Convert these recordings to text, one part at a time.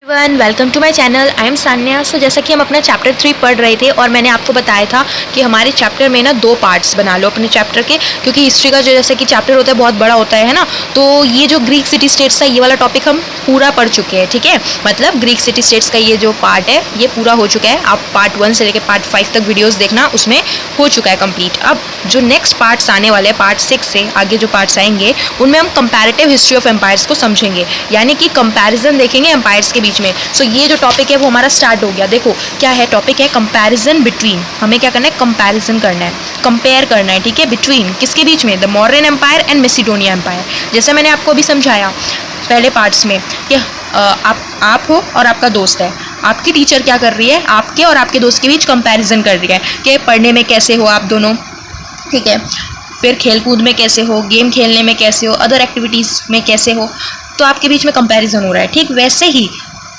Everyone welcome to my channel. I am Sanya. So जैसा कि हम अपना चैप्टर 3 पढ़ रहे थे और मैंने आपको बताया था कि हमारे चैप्टर में ना 2 पार्ट्स बना लो अपने चैप्टर के, क्योंकि हिस्ट्री का जो जैसा कि चैप्टर होता है बहुत बड़ा होता है ना। तो ये जो ग्रीक सिटी स्टेट्स था ये वाला टॉपिक हम पूरा पढ़ चुके हैं, ठीक है। मतलब ग्रीक सिटी स्टेट्स का ये जो पार्ट है ये पूरा हो चुका है। आप पार्ट 1 से लेकर पार्ट 5 तक वीडियोज़ देखना, उसमें हो चुका है कंप्लीट। अब जो नेक्स्ट पार्ट्स आने वाले हैं, पार्ट 6 से आगे जो पार्ट्स आएंगे उनमें हम कंपैरेटिव हिस्ट्री ऑफ एम्पायर्स को समझेंगे, यानी कि कंपैरिजन देखेंगे एम्पायर्स के बीच में। सो ये जो टॉपिक है वो हमारा स्टार्ट हो गया। देखो क्या है टॉपिक है, कंपैरिजन बिटवीन। हमें क्या करना है, कंपैरिजन करना है, कंपेयर करना है, ठीक है। बिटवीन किसके बीच में, the Mauryan empire and Macedonia empire. जैसे मैंने आपको अभी समझाया पहले पार्ट्स में कि आप हो और आपका दोस्त है, आपकी टीचर क्या कर रही है, आपके और आपके दोस्त के बीच कंपैरिजन कर रही है कि पढ़ने में कैसे हो आप दोनों, ठीक है। फिर खेलकूद में कैसे हो, गेम खेलने में कैसे हो, अदर एक्टिविटीज़ में कैसे हो, तो आपके बीच में कंपैरिजन हो रहा है। ठीक वैसे ही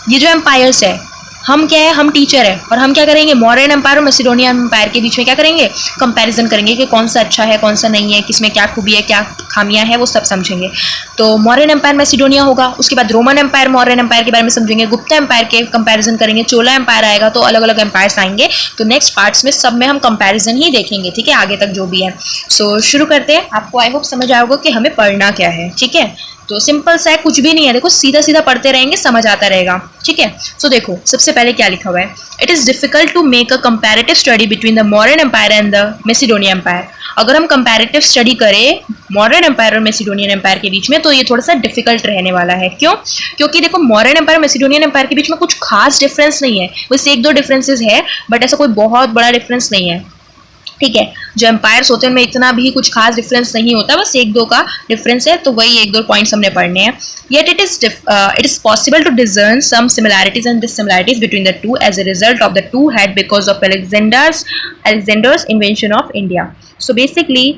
ये जो एम्पायर्स है, हम क्या है, हम टीचर है और हम क्या करेंगे, मौर्यन एम्पायर और मैसिडोनियन एम्पायर के बीच में क्या करेंगे, कंपैरिजन करेंगे कि कौन सा अच्छा है कौन सा नहीं है, किसमें क्या खूबी है क्या खामियां है, वो सब समझेंगे। तो मौर्यन एम्पायर मैसिडोनिया होगा, उसके बाद रोमन एम्पायर मौर्यन एम्पायर के बारे में समझेंगे, गुप्ता एम्पायर के कंपैरिजन करेंगे, चोला एम्पायर आएगा, तो अलग अलग एम्पायर्स आएंगे। तो नेक्स्ट पार्ट्स में सब में हम कंपैरिजन ही देखेंगे, ठीक है, आगे तक जो भी है। सो शुरू करते हैं। आपको आई होप समझ आया होगा कि हमें पढ़ना क्या है, ठीक है। तो सिंपल सा है, कुछ भी नहीं है, देखो सीधा सीधा पढ़ते रहेंगे, समझ आता रहेगा, ठीक है। सो देखो सबसे पहले क्या लिखा हुआ है, it is difficult to make a comparative study between the Mauryan empire and the Macedonian empire. अगर हम कंपैरेटिव स्टडी करें मौर्यन एम्पायर और मैसिडोनियन एम्पायर के बीच में तो ये थोड़ा सा डिफिकल्ट रहने वाला है। क्यों? क्योंकि देखो मौर्यन एम्पायर और मैसिडोनियन एम्पायर के बीच में कुछ खास डिफरेंस नहीं है, बस एक दो डिफरेंसेस है, बट ऐसा कोई बहुत बड़ा डिफरेंस नहीं है, ठीक है। जो एम्पायर्स होते हैं उनमें इतना भी कुछ खास डिफरेंस नहीं होता, बस एक दो का डिफरेंस है, तो वही एक दो पॉइंट्स हमने पढ़ने हैं। Yet it is possible to discern some similarities and dissimilarities between the two as a result of the two had because of Alexander's invention of India. So basically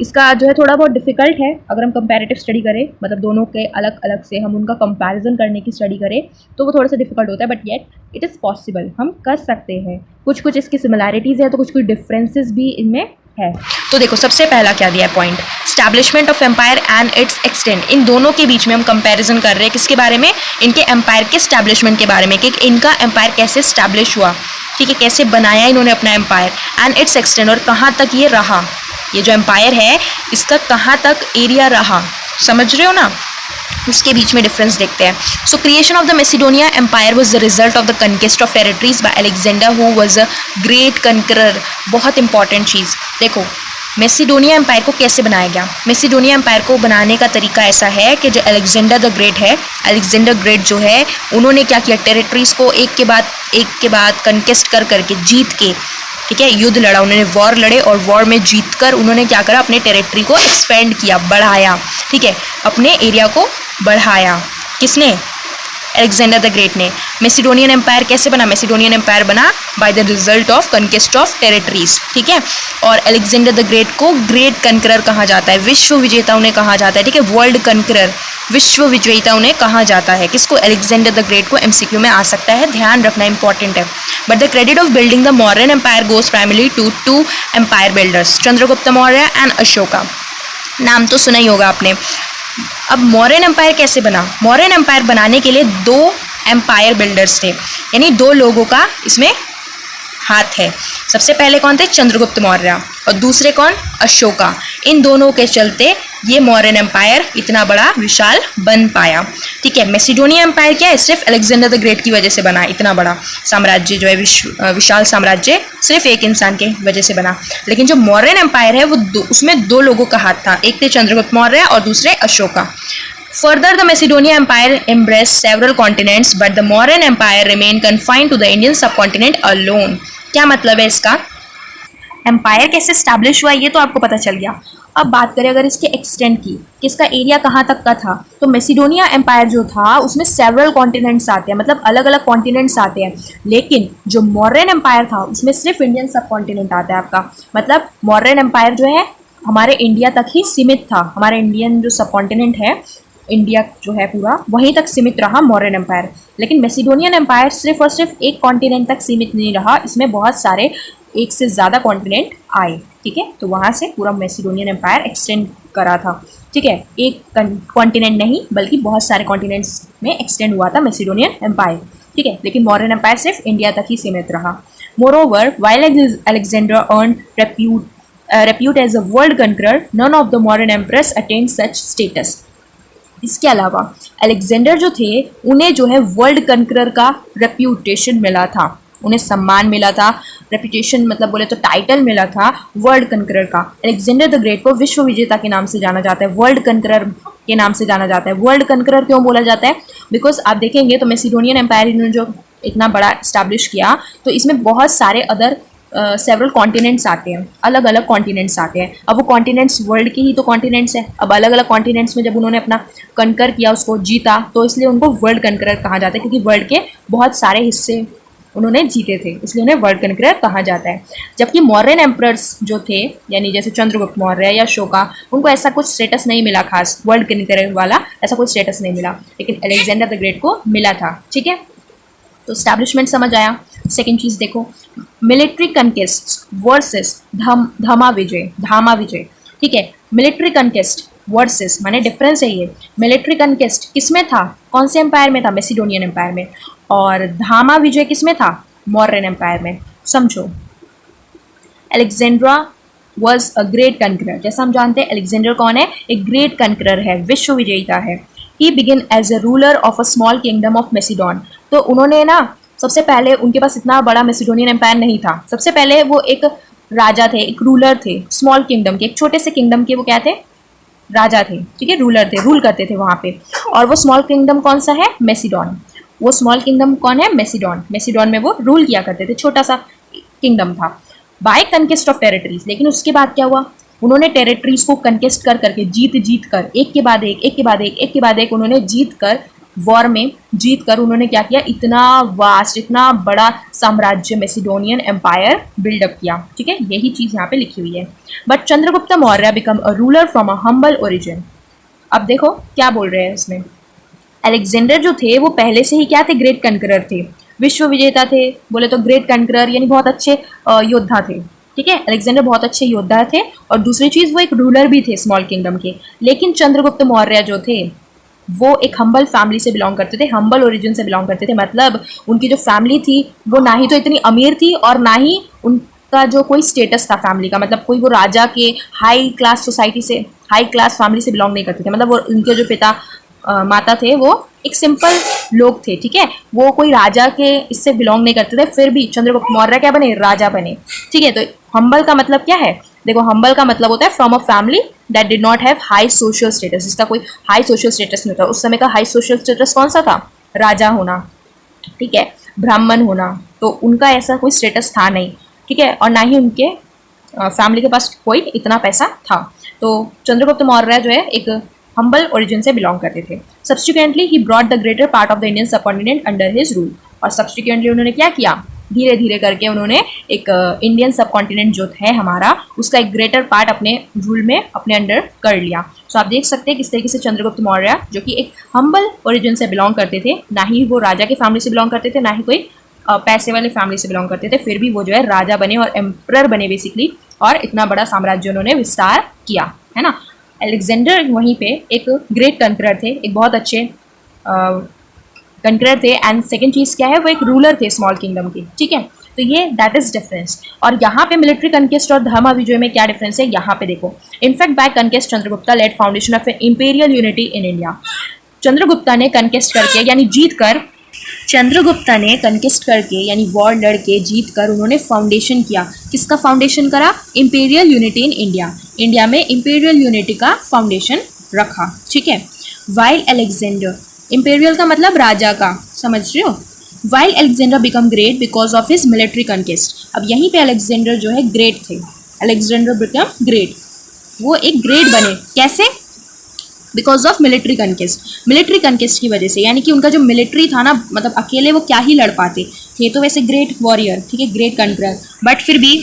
इसका जो है थोड़ा बहुत डिफिकल्ट है अगर हम कंपैरेटिव स्टडी करें, मतलब दोनों के अलग अलग से हम उनका कंपैरिजन करने की स्टडी करें तो वो थोड़ा सा डिफिकल्ट होता है, but yet it is possible, हम कर सकते हैं। कुछ कुछ इसकी सिमिलैरिटीज़ है तो कुछ कुछ डिफरेंसेस भी इनमें है। तो देखो सबसे पहला क्या दिया है point, establishment of empire and its extent. इन दोनों के बीच में हम कंपैरिजन कर रहे हैं, किसके बारे में, इनके एम्पायर के स्टैब्लिशमेंट के बारे में, कि इनका एम्पायर कैसे स्टैब्लिश हुआ, ठीक है, कैसे बनाया इन्होंने अपना एम्पायर, एंड इट्स एक्सटेंट, और कहाँ तक ये रहा, ये जो एम्पायर है इसका कहाँ तक एरिया रहा, समझ रहे हो ना, उसके बीच में डिफरेंस देखते हैं। So creation of the Macedonia empire was the result of the conquest of territories by Alexander who was a great conqueror. बहुत इंपॉर्टेंट चीज़ देखो, मैसिडोनिया एम्पायर को कैसे बनाया गया। मैसिडोनिया एम्पायर को बनाने का तरीका ऐसा है कि जो अलेक्जेंडर द ग्रेट है, अलेक्जेंडर ग्रेट जो है, उन्होंने क्या किया, टेरिटरीज को एक के बाद कनकेस्ट कर करके जीत के, ठीक है, युद्ध लड़ा, उन्होंने वॉर लड़े और वॉर में जीतकर उन्होंने क्या करा, अपने टेरिटरी को एक्सपेंड किया, बढ़ाया, ठीक है, अपने एरिया को बढ़ाया। किसने, अलेक्जेंडर द ग्रेट ने। मैसिडोनियन एम्पायर कैसे बना, मैसिडोनियन एम्पायर बना by the result of कनकेस्ट of territories, ठीक है। और अलेक्जेंडर द ग्रेट को ग्रेट कनकरर कहा जाता है, विश्व विजेता उन्हें कहा जाता है, ठीक है, वर्ल्ड कनकरर, विश्व विजेता उन्हें कहा जाता है। किसको, अलेक्जेंडर द ग्रेट को। एमसीक्यू में आ सकता है, ध्यान रखना इंपॉर्टेंट है। But the credit of building the Mauryan empire goes primarily to to empire builders, Chandragupta Maurya and Ashoka. नाम तो सुना ही होगा आपने। अब मौर्यन एम्पायर कैसे बना, मौर्यन एम्पायर बनाने के लिए 2 एम्पायर बिल्डर्स थे, यानी 2 लोगों का इसमें हाथ है। सबसे पहले कौन थे, चंद्रगुप्त मौर्य, और दूसरे कौन, अशोका। इन दोनों के चलते ये मौर्यन एम्पायर इतना बड़ा विशाल बन पाया, ठीक है। मैसिडोनिया एम्पायर क्या है, सिर्फ अलेक्जेंडर द ग्रेट की वजह से बना, इतना बड़ा साम्राज्य जो है, विशाल साम्राज्य सिर्फ एक इंसान के वजह से बना। लेकिन जो मौर्यन एम्पायर है वो उसमें 2 लोगों का हाथ था, एक थे चंद्रगुप्त मौर्य और दूसरे Ashoka. Further, the Macedonia Empire embraced several continents, but the Mauryan Empire remained confined to the Indian subcontinent alone. क्या मतलब है इसका, एम्पायर कैसे स्टैब्लिश हुआ ये तो आपको पता चल गया। अब बात करें अगर इसके एक्सटेंट की, कि इसका एरिया कहाँ तक का था, तो मैसिडोनिया एम्पायर जो था उसमें सेवरल कॉन्टिनेंट्स आते हैं, मतलब अलग अलग कॉन्टिनेंट्स आते हैं। लेकिन जो मौर्यन एम्पायर था उसमें सिर्फ इंडियन सब कॉन्टिनेंट आता है आपका, मतलब मौर्यन एम्पायर जो है हमारे इंडिया तक ही सीमित था, हमारे इंडियन जो सब कॉन्टिनेंट है, इंडिया जो है पूरा वहीं तक सीमित रहा मौर्यन एम्पायर। लेकिन मैसिडोनियन एम्पायर सिर्फ और सिर्फ एक कॉन्टिनेंट तक सीमित नहीं रहा, इसमें बहुत सारे एक से ज़्यादा कॉन्टिनेंट आए, ठीक है। तो वहाँ से पूरा मैसिडोनियन एम्पायर एक्सटेंड करा था। ठीक है, एक कॉन्टिनेंट नहीं बल्कि बहुत सारे कॉन्टिनेंट्स में एक्सटेंड हुआ था मैसिडोनियन एम्पायर। ठीक है, लेकिन मौर्यन एम्पायर सिर्फ इंडिया तक ही सीमित रहा। Moreover while Alexander earn repute as a world conqueror, none of the modern emperors attained such status. इसके अलावा अलेक्जेंडर जो थे उन्हें जो है वर्ल्ड कंकरर का रेप्यूटेशन मिला था, उन्हें सम्मान मिला था, रेप्यूटेशन मतलब बोले तो टाइटल मिला था वर्ल्ड कंकरर का। अलेक्जेंडर द ग्रेट को विश्व विजेता के नाम से जाना जाता है, वर्ल्ड कंकरर के नाम से जाना जाता है। वर्ल्ड कंकरर क्यों बोला जाता है? बिकॉज आप देखेंगे तो मैसिडोनियन एम्पायर इन्होंने जो इतना बड़ा इस्टेब्लिश किया तो इसमें बहुत सारे अदर सेवरल कॉन्टिनेंट्स आते हैं, अलग अलग कॉन्टिनेंट्स आते हैं। अब वो कॉन्टिनेंट्स वर्ल्ड के ही तो कॉन्टिनेंट्स हैं। अब अलग अलग कॉन्टिनेंट्स में जब उन्होंने अपना कंकर किया, उसको जीता, तो इसलिए उनको वर्ल्ड कंकरर कहा जाता है, क्योंकि वर्ल्ड के बहुत सारे हिस्से उन्होंने जीते थे, इसलिए उन्हें वर्ल्ड कंकरर कहा जाता है। जबकि मौर्यन एम्परर्स जो थे, यानी जैसे चंद्रगुप्त मौर्य या अशोका, उनको ऐसा कुछ स्टेटस नहीं मिला खास वर्ल्ड कंकरर वाला, ऐसा कोई स्टेटस नहीं मिला, लेकिन अलेक्जेंडर द ग्रेट को मिला था। ठीक है, तो स्टैब्लिशमेंट समझ आया। सेकेंड चीज़ देखो, मिलिट्री कंकेस्ट वर्सेस धामा विजय। ठीक है, मिलिट्री कंकेस्ट वर्सेस माने डिफरेंस है ये। मिलिट्री कंकेस्ट किसमें था, कौन से एम्पायर में था? मैसिडोनियन एम्पायर में। और धामा विजय किसमें था? मौर्यन एम्पायर में। समझो, अलेक्जेंड्रा वॉज अ ग्रेट कंकरर। जैसा हम जानते हैं अलेक्जेंडर कौन है? एक ग्रेट कंकरर है, विश्व विजेता है। He begin as a ruler of a small kingdom of Macedon. तो उन्होंने ना सबसे पहले, उनके पास इतना बड़ा मैसिडोनियन एम्पायर नहीं था, सबसे पहले वो एक राजा थे, एक रूलर थे स्मॉल किंगडम के, एक छोटे से किंगडम के वो क्या थे? राजा थे। ठीक है, रूलर थे, रूल करते थे वहाँ पे। और वो स्मॉल किंगडम कौन सा है? मैसिडोन। वो स्मॉल किंगडम कौन है? मैसिडोन। मैसिडोन में वो रूल किया करते थे, छोटा सा किंगडम था। By conquest of territories. लेकिन उसके बाद क्या हुआ? उन्होंने टेरिटरीज को कंकेस्ट कर करके, जीत कर, एक के बाद एक उन्होंने जीत कर, वॉर में जीत कर उन्होंने क्या किया? इतना वास्ट, इतना बड़ा साम्राज्य मैसिडोनियन एम्पायर बिल्डअप किया। ठीक है, यही चीज़ यहाँ पे लिखी हुई है। But Chandragupta Maurya become a ruler from a humble origin. अब देखो क्या बोल रहे हैं इसमें। अलेक्जेंडर जो थे वो पहले से ही क्या थे? ग्रेट कंकरर थे, विश्व विजेता थे। बोले तो ग्रेट कंकरर यानी बहुत अच्छे योद्धा थे। ठीक है, अलेक्जेंडर बहुत अच्छे योद्धा थे, और दूसरी चीज़ वो एक रूलर भी थे स्मॉल किंगडम के। लेकिन चंद्रगुप्त मौर्य जो थे वो एक हम्बल फैमिली से बिलोंग करते थे, हम्बल ओरिजिन से बिलोंग करते थे। मतलब उनकी जो फैमिली थी वो ना ही तो इतनी अमीर थी और ना ही उनका जो कोई स्टेटस था फैमिली का, मतलब कोई वो राजा के हाई क्लास सोसाइटी से, हाई क्लास फैमिली से बिलोंग नहीं करते थे। मतलब वो उनके जो पिता माता थे वो एक सिंपल लोग थे। ठीक है, वो कोई राजा के इससे बिलोंग नहीं करते थे, फिर भी चंद्रगुप्त मौर्य क्या बने? राजा बने। ठीक है, तो हम्बल का मतलब क्या है? देखो, हम्बल का मतलब होता है from a family that did not have high social status, जिसका कोई हाई सोशल स्टेटस नहीं था। उस समय का हाई सोशल स्टेटस कौन सा था? राजा होना, ठीक है, ब्राह्मण होना, तो उनका ऐसा कोई स्टेटस था नहीं। ठीक है, और ना ही उनके फैमिली के पास कोई इतना पैसा था। तो चंद्रगुप्त मौर्य जो है एक हम्बल ओरिजिन से बिलोंग करते थे। Subsequently he brought the greater part of the Indian subcontinent under his rule. और सब्सिक्वेंटली उन्होंने क्या किया? धीरे धीरे करके उन्होंने एक इंडियन सब कॉन्टिनेंट जो है हमारा, उसका एक ग्रेटर पार्ट अपने रूल में अपने अंडर कर लिया। सो आप देख सकते हैं किस तरीके से चंद्रगुप्त मौर्य जो कि एक हम्बल ओरिजिन से बिलोंग करते थे, ना ही वो राजा की फैमिली से बिलोंग करते थे, ना ही कोई पैसे वाले फैमिली से बिलोंग करते थे, फिर भी वो जो है राजा बने और एम्परर बने बेसिकली, और इतना बड़ा साम्राज्य उन्होंने विस्तार किया, है ना। अलेक्जेंडर वहीं पे एक ग्रेट कंकरर थे, एक बहुत अच्छे कंकरर थे। एंड सेकेंड चीज़ क्या है? वो एक रूलर थे स्मॉल किंगडम के। ठीक है, तो ये दैट इज डिफरेंस। और यहाँ पे मिलिट्री कंकेस्ट और धर्मा विजय में क्या डिफरेंस है यहाँ पे देखो। In fact by conquest Chandragupta laid foundation of imperial unity in India. Chandragupta ने कंकेस्ट करके यानी जीत कर, चंद्रगुप्ता ने कंकेस्ट करके यानी वॉर लड़के जीत कर उन्होंने फाउंडेशन किया। किसका फाउंडेशन करा? Imperial unity in India. India में इंपीरियल यूनिटी का फाउंडेशन रखा। ठीक है, वाइल अलेक्जेंडर, इंपीरियल का मतलब राजा का, समझ रहे हो। While Alexander become great because of his military कंकेस्ट। अब यहीं पे अलेक्जेंडर जो है ग्रेट थे, अलेक्जेंडर बिकम ग्रेट, वो एक ग्रेट बने कैसे? बिकॉज ऑफ मिलिट्री कंकेस्ट, मिलिट्री कंकेस्ट की वजह से। यानी कि उनका जो मिलिट्री था ना, मतलब अकेले वो क्या ही लड़ पाते थे, तो वैसे ग्रेट वॉरियर, ठीक है, ग्रेट कंकरर, बट फिर भी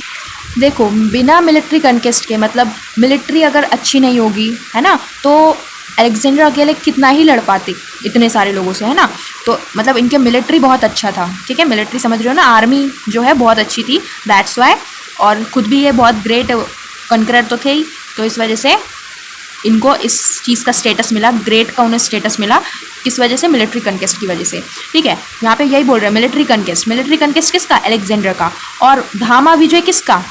देखो बिना मिलिट्री कंकेस्ट के, मतलब मिलिट्री अगर अच्छी नहीं होगी, है ना, तो अलेक्जेंडर अकेले कितना ही लड़ पाते इतने सारे लोगों से, है ना। तो मतलब इनके मिलिट्री बहुत अच्छा था। ठीक है, मिलिट्री समझ रहे हो ना, आर्मी जो है बहुत अच्छी थी, दैट्स वाई। और खुद भी ये बहुत ग्रेट कंकरर तो थे ही, तो इस वजह से इनको इस चीज़ का स्टेटस मिला, ग्रेट का उन्हें स्टेटस मिला, किस वजह से? मिलिट्री कनकेस्ट की वजह से। ठीक है, यहाँ पे यही बोल रहे हैं मिलिट्री कनकेस्ट। मिलिट्री कनकेस्ट किसका? अलेक्जेंडर का। और धामा विजय किसका?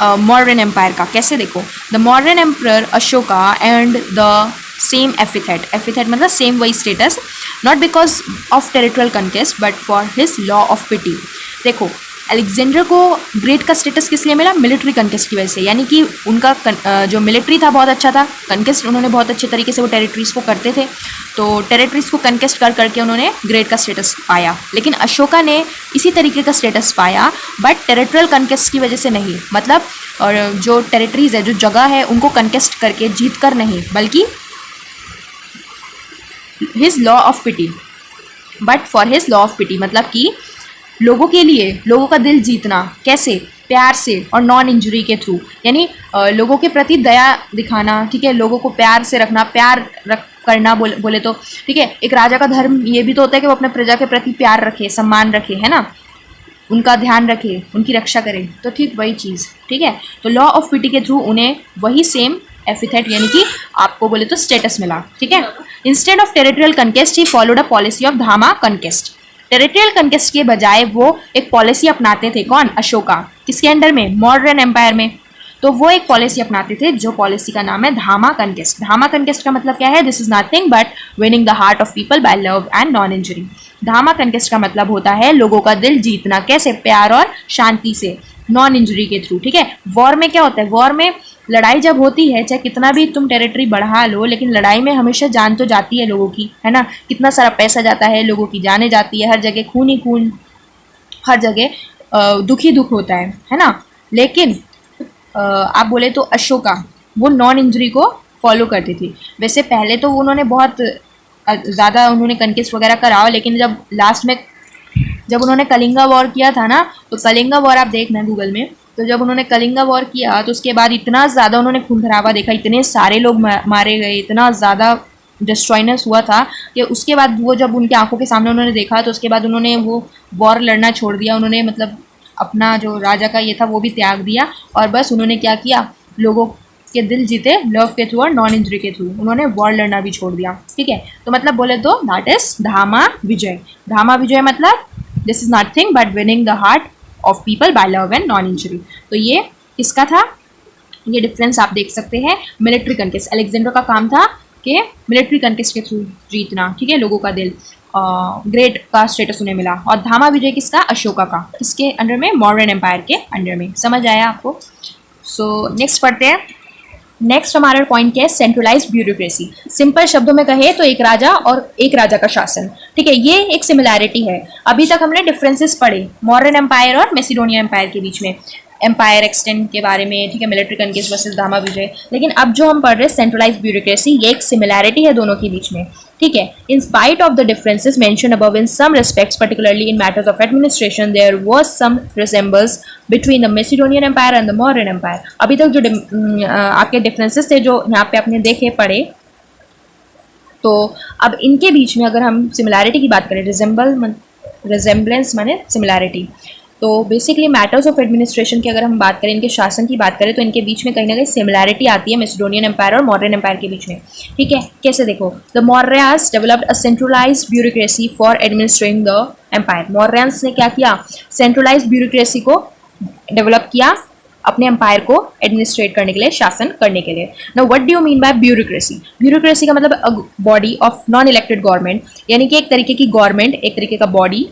मौर्यन एम्पायर का। कैसे? देखो, the Mauryan emperor Ashoka and the same epithet, epithet मतलब सेम वही status, not because of territorial conquest but for his law of piety. देखो, अलेक्जेंडर को ग्रेट का स्टेटस किस लिए मिला? मिलिट्री कनकेस्ट की वजह से, यानी कि उनका जो मिलिट्री था बहुत अच्छा था, कनकेस्ट उन्होंने बहुत अच्छे तरीके से वो टेरिटरीज़ को करते थे, तो टेरिटरीज़ को कनकेस्ट कर करके उन्होंने ग्रेट का स्टेटस पाया। लेकिन अशोका ने इसी तरीके का स्टेटस पाया बट टेरिटोरियल कनकेस्ट की वजह से नहीं, मतलब और जो टेरिटरीज़ है, जो जगह है, उनको कनकेस्ट करके जीत कर नहीं, बल्कि his law of piety, but for his law of piety, मतलब कि लोगों के लिए, लोगों का दिल जीतना। कैसे? प्यार से और नॉन इंजरी के थ्रू, यानी लोगों के प्रति दया दिखाना। ठीक है, लोगों को प्यार से रखना, प्यार करना बोले तो ठीक है। एक राजा का धर्म ये भी तो होता है कि वो अपने प्रजा के प्रति प्यार रखे, सम्मान रखे, है ना, उनका ध्यान रखे, उनकी रक्षा करे। तो ठीक वही चीज़। ठीक है, तो लॉ ऑफ पिटी के थ्रू उन्हें वही सेम एपिथेट यानी कि आपको बोले तो स्टेटस मिला। ठीक है, instead of territorial कनकेस्ट he followed a policy of धामा कनकेस्ट। टेरिटोरियल कनकेस्ट के बजाय वो एक पॉलिसी अपनाते थे। कौन? अशोका। किसके अंडर में? मौर्यन एम्पायर में। तो वो एक पॉलिसी अपनाते थे, जो पॉलिसी का नाम है धामा कनकेस्ट। धामा कनकेस्ट का मतलब क्या है? This is nothing but winning the heart of people by love and non injury. Dhamma conquest का मतलब होता है लोगों का दिल जीतना। कैसे? प्यार और शांति से, नॉन इंजरी के थ्रू। ठीक है, वॉर में क्या होता है? वॉर में लड़ाई जब होती है, चाहे कितना भी तुम टेरिटरी बढ़ा लो, लेकिन लड़ाई में हमेशा जान तो जाती है लोगों की, है ना, कितना सारा पैसा जाता है, लोगों की जाने जाती है, हर जगह खून ही खून, हर जगह दुख ही दुख होता है ना। लेकिन आप बोले तो अशोका वो नॉन इंजरी को फॉलो करती थी। वैसे पहले तो उन्होंने बहुत ज़्यादा उन्होंने कनकेस्ट वगैरह कराओ, लेकिन जब लास्ट में जब उन्होंने कलिंगा वॉर किया था ना, तो कलिंगा वॉर आप देखना गूगल में, तो जब उन्होंने कलिंगा वॉर किया तो उसके बाद इतना ज़्यादा उन्होंने खून खराबा देखा, इतने सारे लोग मारे गए, इतना ज़्यादा डिस्ट्रॉयनेस हुआ था कि उसके बाद वो जब उनकी आंखों के सामने उन्होंने देखा तो उसके बाद उन्होंने वो वॉर लड़ना छोड़ दिया। उन्होंने मतलब अपना जो राजा का ये था वो भी त्याग दिया और बस उन्होंने क्या किया, लोगों के दिल जीते लव के थ्रू और नॉन इंजरी के थ्रू, उन्होंने वॉर लड़ना भी छोड़ दिया। ठीक है, तो मतलब बोले तो दैट इज धामा विजय। धामा विजय मतलब this is nothing but winning the heart of people by love and non injury. तो ये किसका था? ये डिफरेंस आप देख सकते हैं। मिलिट्री कनकेस्ट, अलेक्जेंडर का काम था कि मिलिट्री कनकेस्ट के थ्रू जीतना, ठीक है, लोगों का दिल। ग्रेट का स्टेटस उन्हें मिला। और धामा विजय किसका? अशोका का। किसके अंडर में? मौर्यन एम्पायर के अंडर में। समझ आया आपको? सो नेक्स्ट पढ़ते हैं। नेक्स्ट हमारा पॉइंट क्या है? Centralised bureaucracy. सिंपल शब्दों में कहे तो एक राजा और एक राजा का शासन। ठीक है, ये एक सिमिलैरिटी है। अभी तक हमने डिफरेंसेस पढ़े मौर्यन एम्पायर और मैसिडोनिया एम्पायर के बीच में, एम्पायर एक्सटेंड के बारे में, ठीक है, मिलिट्री कनकेस्ट वर्सेस धामा विजय। लेकिन अब जो हम पढ़ रहे हैं सेंट्रलाइज्ड ब्यूरोक्रेसी, ये एक सिमिलैरिटी है दोनों के बीच में। ठीक है, in spite of the differences mention above in some respects particularly in matters of administration there was some resembles between the Macedonian empire and the Mauryan empire. अभी तक जो आपके डिफरेंसेस थे जो यहाँ पे आपने देखे पढ़े, तो अब इनके बीच में अगर हम सिमिलैरिटी की बात करें, रिजेम्बलेंस माने सिमिलैरिटी, तो बेसिकली मैटर्स ऑफ एडमिनिस्ट्रेशन की अगर हम बात करें, इनके शासन की बात करें, तो इनके बीच में कहीं ना कहीं सिमिलैरिटी आती है मैसिडोनियन एम्पायर और मौर्यन एम्पायर के बीच में। ठीक है, कैसे? देखो, the Mauryas developed a centralised bureaucracy for administering the empire. Mauryans ने क्या किया? सेंट्रलाइज्ड ब्यूरोक्रेसी को डेवलप किया अपने एम्पायर को एडमिनिस्ट्रेट करने के लिए, शासन करने के लिए। Now what do you mean by bureaucracy? Bureaucracy का मतलब a body of non elected government, यानी कि एक तरीके की गवर्नमेंट, एक तरीके का बॉडी,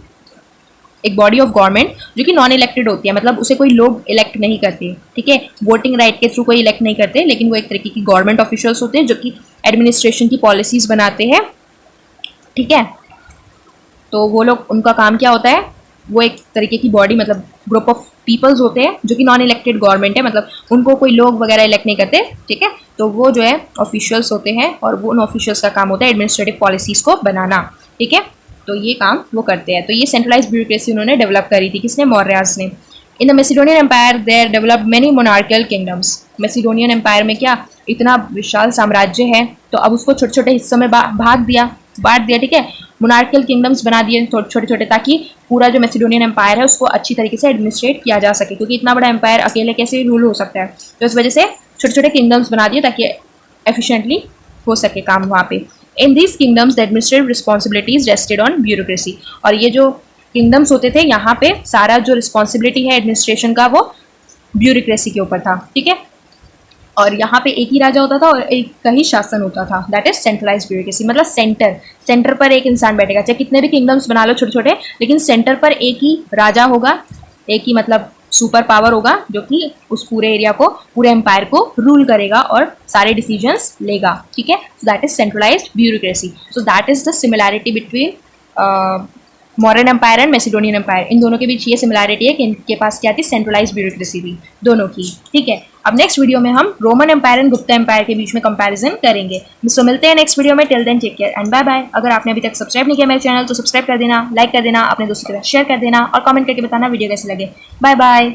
एक बॉडी ऑफ गवर्नमेंट जो कि नॉन इलेक्टेड होती है, मतलब उसे कोई लोग इलेक्ट नहीं करते। ठीक है, वोटिंग राइट के थ्रू कोई इलेक्ट नहीं करते, लेकिन वो एक तरीके की गवर्नमेंट ऑफिशियल्स होते हैं जो कि एडमिनिस्ट्रेशन की पॉलिसीज बनाते हैं। ठीक है, तो वो लोग, उनका काम क्या होता है? वो एक तरीके की बॉडी, मतलब ग्रुप ऑफ पीपल्स होते हैं जो कि नॉन इलेक्टेड गवर्नमेंट है, मतलब उनको कोई लोग वगैरह इलेक्ट नहीं करते। ठीक है, तो वो जो है ऑफिशियल्स होते हैं और वो उन ऑफिशियल्स का काम होता है एडमिनिस्ट्रेटिव पॉलिसीज को बनाना। ठीक है, तो ये काम वो करते हैं। तो ये सेंट्रलाइज्ड ब्यूरोक्रेसी उन्होंने डेवलप करी थी। किसने? मौर्यास ने। In the Macedonian empire there developed many monarchial kingdoms. Macedonian empire में क्या इतना विशाल साम्राज्य है, तो अब उसको छोटे छोटे हिस्सों में बांट दिया। ठीक है, मोनार्कियल किंगडम्स बना दिए छोटे छोटे, ताकि पूरा जो मैसिडोनियन एम्पायर है उसको अच्छी तरीके से एडमिनिस्ट्रेट किया जा सके, क्योंकि इतना बड़ा एम्पायर अकेले कैसे रूल हो सकता है। तो इस वजह से छोटे छोटे किंगडम्स बना दिए ताकि एफिशिएंटली हो सके काम वहाँ पे। In this kingdoms the administrative responsibilities rested on bureaucracy, और ये जो किंगडम्स होते थे यहाँ पे सारा जो रिस्पॉन्सिबिलिटी है एडमिनिस्ट्रेशन का वो ब्यूरोक्रेसी के ऊपर था, ठीक है। और यहाँ पे एक ही राजा होता था और एक का ही शासन होता था, दैट इज सेंट्रलाइज ब्यूरोक्रेसी। मतलब सेंटर पर एक इंसान बैठेगा, चाहे कितने भी किंगडम्स बना लो छोटे छोटे, लेकिन सेंटर पर एक ही राजा होगा, एक ही मतलब सुपर पावर होगा जो कि उस पूरे एरिया को, पूरे एम्पायर को रूल करेगा और सारे डिसीजंस लेगा, ठीक है। So that is centralised bureaucracy. So that is the similarity between modern empire and Macedonian empire. इन दोनों के बीच ये सिमिलैरिटी है कि इनके पास क्या थी, सेंट्रलाइज ब्यूरोक्रेसी थी दोनों की, ठीक है। अब नेक्स्ट वीडियो में हम Roman empire and Gupta empire के बीच में कंपैरिजन करेंगे। तो मिलते हैं नेक्स्ट वीडियो में। Till then take care and bye bye. अगर आपने अभी तक सब्सक्राइब नहीं किया मेरे चैनल तो सब्सक्राइब कर देना, लाइक कर देना, अपने दोस्तों के साथ शेयर कर देना और कमेंट करके बताना वीडियो कैसे लगे। Bye bye.